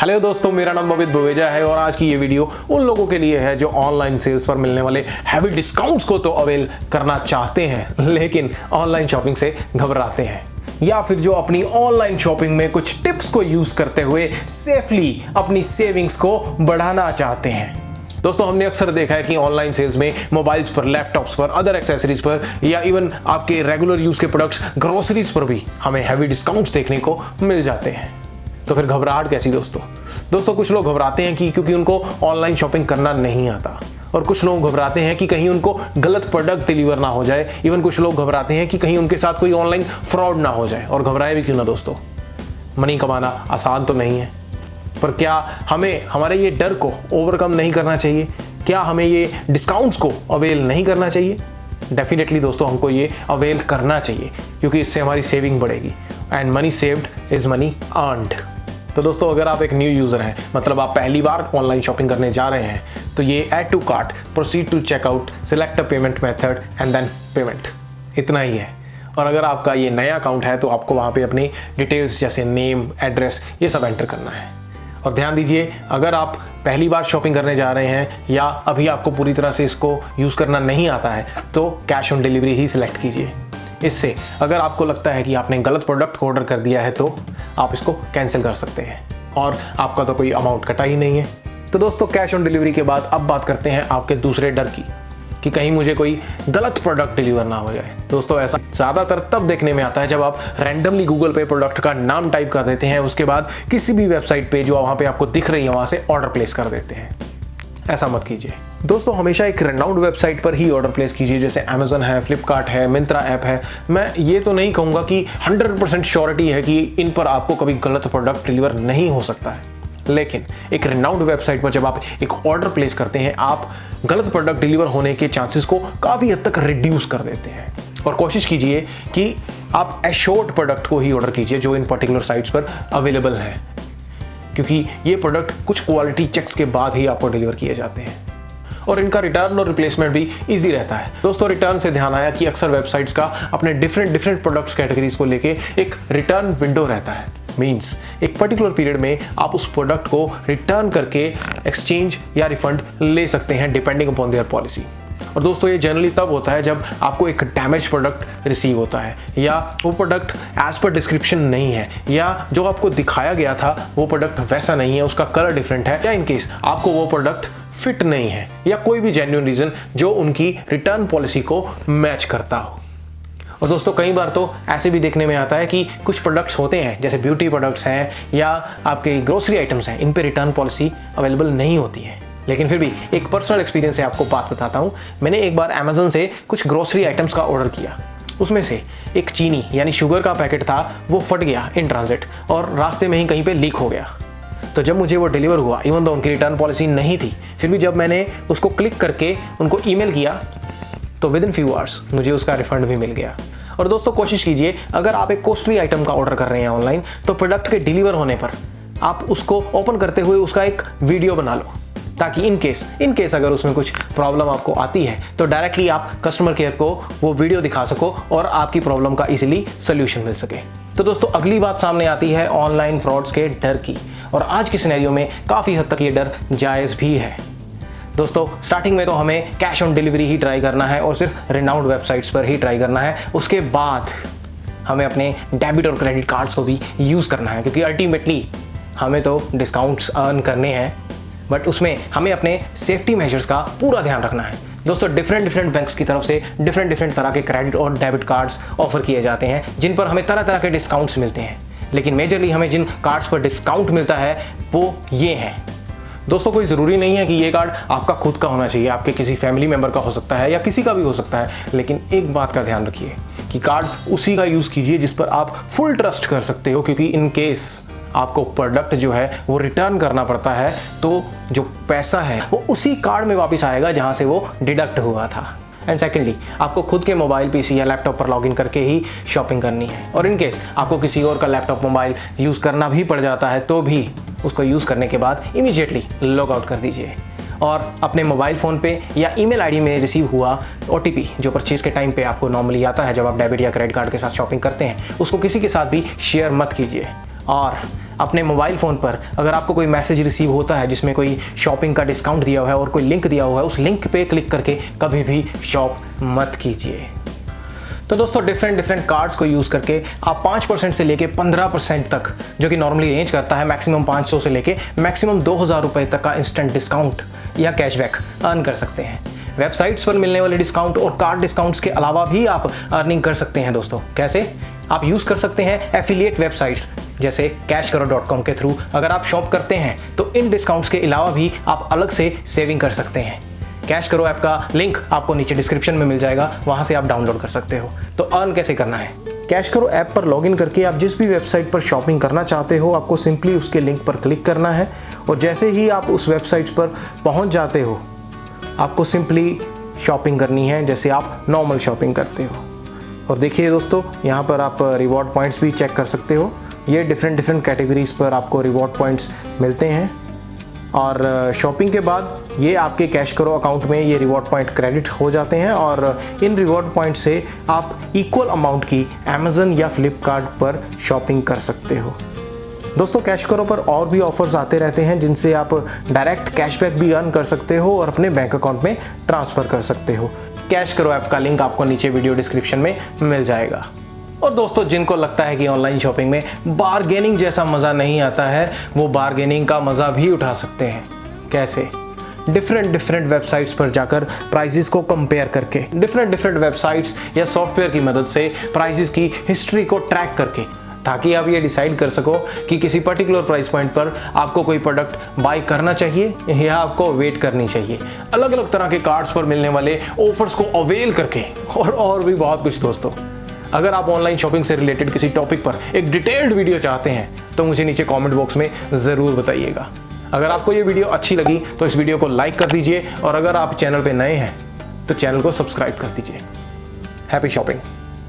Hello दोस्तों, मेरा नाम बबित बुवेजा है और आज की ये वीडियो उन लोगों के लिए है जो ऑनलाइन सेल्स पर मिलने वाले हैवी डिस्काउंट्स को तो अवेल करना चाहते हैं लेकिन ऑनलाइन शॉपिंग से घबराते हैं, या फिर जो अपनी ऑनलाइन शॉपिंग में कुछ टिप्स को यूज करते हुए सेफली अपनी सेविंग्स को बढ़ाना चाहते हैं। दोस्तों, हमने अक्सर देखा है कि ऑनलाइन सेल्स में मोबाइल्स पर, लैपटॉप्स पर, अदर एक्सेसरीज पर या इवन आपके रेगुलर यूज के प्रोडक्ट्स, ग्रोसरीज पर भी हमें हैवी डिस्काउंट्स देखने को मिल जाते हैं। तो फिर घबराहट कैसी दोस्तों? कुछ लोग घबराते हैं कि क्योंकि उनको ऑनलाइन शॉपिंग करना नहीं आता, और कुछ लोग घबराते हैं कि कहीं उनको गलत प्रोडक्ट डिलीवर ना हो जाए। इवन कुछ लोग घबराते हैं कि कहीं उनके साथ कोई ऑनलाइन फ्रॉड ना हो जाए। और घबराए भी क्यों ना दोस्तों, मनी कमाना आसान तो नहीं है, पर क्या हमें हमारे ये डर को ओवरकम नहीं करना चाहिए? क्या हमें ये डिस्काउंट्स को अवेल नहीं करना चाहिए? डेफिनेटली दोस्तों, हमको ये अवेल करना चाहिए क्योंकि इससे हमारी सेविंग बढ़ेगी and money saved is money earned. तो दोस्तों, अगर आप एक न्यू यूज़र हैं, मतलब आप पहली बार ऑनलाइन शॉपिंग करने जा रहे हैं, तो ये add to cart, proceed to checkout, select a payment method and then payment, इतना ही है। और अगर आपका ये नया अकाउंट है तो आपको वहाँ पे अपनी डिटेल्स जैसे नेम, एड्रेस, ये सब एंटर करना है। और ध्यान दीजिए, अगर आप पहली बार शॉपिंग करने जा रहे हैं या अभी आपको पूरी तरह से इसको यूज़ करना नहीं आता है तो cash on delivery he select कीजिए। इससे अगर आपको लगता है कि आपने गलत प्रोडक्ट ऑर्डर कर दिया है तो आप इसको कैंसिल कर सकते हैं और आपका तो कोई अमाउंट कटा ही नहीं है। तो दोस्तों, कैश ऑन डिलीवरी के बाद अब बात करते हैं आपके दूसरे डर की कि कहीं मुझे कोई गलत प्रोडक्ट डिलीवर ना हो जाए। दोस्तों, ऐसा ज़्यादातर तब देखने में आता है जब आप रैंडमली गूगल पे प्रोडक्ट का नाम टाइप कर देते हैं, उसके बाद किसी भी वेबसाइट पे जो वहाँ पे आपको दिख रही है वहाँ से ऑर्डर प्लेस कर देते हैं। ऐसा मत कीजिए दोस्तों, हमेशा एक रेनाउंड वेबसाइट पर ही ऑर्डर प्लेस कीजिए, जैसे अमेजन है, फ्लिपकार्ट है, मिंत्रा ऐप है। मैं ये तो नहीं कहूँगा कि 100% श्योरिटी है कि इन पर आपको कभी गलत प्रोडक्ट डिलीवर नहीं हो सकता है, लेकिन एक रेनाउंड वेबसाइट पर जब आप एक ऑर्डर प्लेस करते हैं, आप गलत प्रोडक्ट डिलीवर होने के चांसेस को काफ़ी हद तक रिड्यूस कर देते हैं। और कोशिश कीजिए कि आप एश्योर्ड प्रोडक्ट को ही ऑर्डर कीजिए जो इन पर्टिकुलर साइट्स पर अवेलेबल है, क्योंकि ये प्रोडक्ट कुछ क्वालिटी चेक्स के बाद ही आपको डिलीवर किए जाते हैं और इनका रिटर्न और रिप्लेसमेंट भी इजी रहता है। दोस्तों, रिटर्न से ध्यान आया कि अक्सर वेबसाइट्स का अपने डिफरेंट प्रोडक्ट्स कैटेगरीज को लेके एक रिटर्न विंडो रहता है। मींस एक पर्टिकुलर पीरियड में आप उस प्रोडक्ट को रिटर्न करके एक्सचेंज या रिफंड ले सकते हैं डिपेंडिंग अपॉन देयर पॉलिसी। और दोस्तों, ये जनरली तब होता है जब आपको एक डैमेज प्रोडक्ट रिसीव होता है या वो प्रोडक्ट एज पर डिस्क्रिप्शन नहीं है, या जो आपको दिखाया गया था वो प्रोडक्ट वैसा नहीं है, उसका कलर डिफरेंट है, या इन केस आपको वो प्रोडक्ट फिट नहीं है, या कोई भी जेन्युइन रीजन जो उनकी रिटर्न पॉलिसी को मैच करता हो। और दोस्तों, कई बार तो ऐसे भी देखने में आता है कि कुछ प्रोडक्ट्स होते हैं जैसे ब्यूटी प्रोडक्ट्स हैं या आपके ग्रोसरी आइटम्स हैं, इन पे रिटर्न पॉलिसी अवेलेबल नहीं होती है। लेकिन फिर भी एक पर्सनल एक्सपीरियंस से आपको बात बताता हूँ। मैंने एक बार अमेजन से कुछ ग्रोसरी आइटम्स का ऑर्डर किया। उसमें से एक चीनी यानी शुगर का पैकेट था, वो फट गया इन ट्रांजिट और रास्ते में ही कहीं पे लीक हो गया। तो जब मुझे वो डिलीवर हुआ, इवन तो उनकी रिटर्न पॉलिसी नहीं थी, फिर भी जब मैंने उसको क्लिक करके उनको ईमेल किया तो विद इन फ्यू आवर्स मुझे उसका रिफंड भी मिल गया। और दोस्तों, कोशिश कीजिए, अगर आप एक कॉस्टली आइटम का ऑर्डर कर रहे हैं ऑनलाइन, तो प्रोडक्ट के डिलीवर होने पर आप उसको ओपन करते हुए उसका एक वीडियो बना लो, ताकि इन केस अगर उसमें कुछ प्रॉब्लम आपको आती है तो डायरेक्टली आप कस्टमर केयर को वो वीडियो दिखा सको और आपकी प्रॉब्लम का इजीली सोल्यूशन मिल सके। तो दोस्तों, अगली बात सामने आती है ऑनलाइन फ्रॉड्स के डर की, और आज के सिनेरियो में काफ़ी हद तक ये डर जायज़ भी है। दोस्तों, स्टार्टिंग में तो हमें cash on delivery he try करना है और सिर्फ रेनाउंड वेबसाइट्स पर ही ट्राई करना है। उसके बाद हमें अपने डेबिट और क्रेडिट कार्ड्स को भी यूज़ करना है, क्योंकि अल्टीमेटली हमें तो डिस्काउंट्स अर्न करने हैं, बट उसमें हमें अपने सेफ्टी मेजर्स का पूरा ध्यान रखना है। दोस्तों, डिफरेंट बैंक्स की तरफ से डिफरेंट तरह के क्रेडिट और डेबिट कार्ड्स ऑफर किए जाते हैं, जिन पर हमें तरह के डिस्काउंट्स मिलते हैं। लेकिन मेजरली हमें जिन कार्ड्स पर डिस्काउंट मिलता है वो ये हैं। दोस्तों, कोई ज़रूरी नहीं है कि ये कार्ड आपका खुद का होना चाहिए, आपके किसी फैमिली मेम्बर का हो सकता है या किसी का भी हो सकता है। लेकिन एक बात का ध्यान रखिए कि कार्ड उसी का यूज़ कीजिए जिस पर आप फुल ट्रस्ट कर सकते हो, क्योंकि इन केस आपको प्रोडक्ट जो है वो रिटर्न करना पड़ता है तो जो पैसा है वो उसी कार्ड में वापस आएगा जहां से वो डिडक्ट हुआ था। एंड सेकेंडली, आपको खुद के मोबाइल, पीसी या लैपटॉप पर लॉगिन करके ही शॉपिंग करनी है। और इन केस आपको किसी और का लैपटॉप, मोबाइल यूज़ करना भी पड़ जाता है तो भी उसको यूज़ करने के बाद इमीडिएटली लॉग आउट कर दीजिए और अपने मोबाइल फ़ोन पे या ईमेल आईडी में रिसीव हुआ OTP जो परचेज़ के टाइम पे आपको नॉर्मली आता है जब आप डेबिट या क्रेडिट कार्ड के साथ शॉपिंग करते हैं, उसको किसी के साथ भी शेयर मत कीजिए। और अपने मोबाइल फ़ोन पर अगर आपको कोई मैसेज रिसीव होता है जिसमें कोई शॉपिंग का डिस्काउंट दिया हुआ है और कोई लिंक दिया हुआ है, उस लिंक पे क्लिक करके कभी भी शॉप मत कीजिए। तो दोस्तों डिफरेंट कार्ड्स को यूज़ करके आप 5% से लेके 15% तक, जो कि नॉर्मली रेंज करता है मैक्सिमम 500 से लेके मैक्सिमम 2000 रुपये तक का इंस्टेंट डिस्काउंट या कैशबैक अर्न कर सकते हैं। वेबसाइट्स पर मिलने वाले डिस्काउंट और कार्ड डिस्काउंट्स के अलावा भी आप अर्निंग कर सकते हैं दोस्तों। कैसे? आप यूज़ कर सकते हैं एफिलिएट वेबसाइट्स जैसे cashkaro.com के थ्रू। अगर आप शॉप करते हैं तो इन डिस्काउंट्स के अलावा भी आप अलग से सेविंग कर सकते हैं। कैश करो ऐप का लिंक आपको नीचे डिस्क्रिप्शन में मिल जाएगा, वहां से आप डाउनलोड कर सकते हो। तो अर्न कैसे करना है? कैश करो ऐप पर लॉगिन करके आप जिस भी वेबसाइट पर शॉपिंग करना चाहते हो, आपको सिंपली उसके लिंक पर क्लिक करना है और जैसे ही आप उस वेबसाइट पर पहुंच जाते हो, आपको सिंपली शॉपिंग करनी है जैसे आप नॉर्मल शॉपिंग करते हो। और देखिए दोस्तों, यहाँ पर आप रिवॉर्ड पॉइंट्स भी चेक कर सकते हो। ये डिफरेंट कैटेगरीज पर आपको रिवॉर्ड पॉइंट्स मिलते हैं और शॉपिंग के बाद ये आपके कैश करो अकाउंट में ये रिवॉर्ड पॉइंट क्रेडिट हो जाते हैं और इन रिवॉर्ड पॉइंट से आप इक्वल अमाउंट की अमेज़न या फ्लिपकार्ट पर शॉपिंग कर सकते हो। दोस्तों कैश करो पर और भी ऑफर्स आते रहते हैं जिनसे आप डायरेक्ट कैशबैक भी अर्न कर सकते हो और अपने बैंक अकाउंट में ट्रांसफ़र कर सकते हो। कैश करो ऐप का लिंक आपको नीचे वीडियो डिस्क्रिप्शन में मिल जाएगा। और दोस्तों जिनको लगता है कि ऑनलाइन शॉपिंग में बार्गेनिंग जैसा मज़ा नहीं आता है, वो बार्गेनिंग का मज़ा भी उठा सकते हैं। कैसे? डिफरेंट वेबसाइट्स पर जाकर प्राइसेस को कंपेयर करके, डिफरेंट वेबसाइट्स या सॉफ्टवेयर की मदद से प्राइसेस की हिस्ट्री को ट्रैक करके, ताकि आप ये डिसाइड कर सको कि किसी पर्टिकुलर प्राइस पॉइंट पर आपको कोई प्रोडक्ट बाय करना चाहिए या आपको वेट करनी चाहिए। अलग अलग तरह के कार्ड्स पर मिलने वाले ऑफर्स को अवेल करके और भी बहुत कुछ। दोस्तों अगर आप ऑनलाइन शॉपिंग से रिलेटेड किसी टॉपिक पर एक डिटेल्ड वीडियो चाहते हैं तो मुझे नीचे कमेंट बॉक्स में ज़रूर बताइएगा। अगर आपको ये वीडियो अच्छी लगी तो इस वीडियो को लाइक कर दीजिए और अगर आप चैनल पे नए हैं तो चैनल को सब्सक्राइब कर दीजिए। Happy shopping.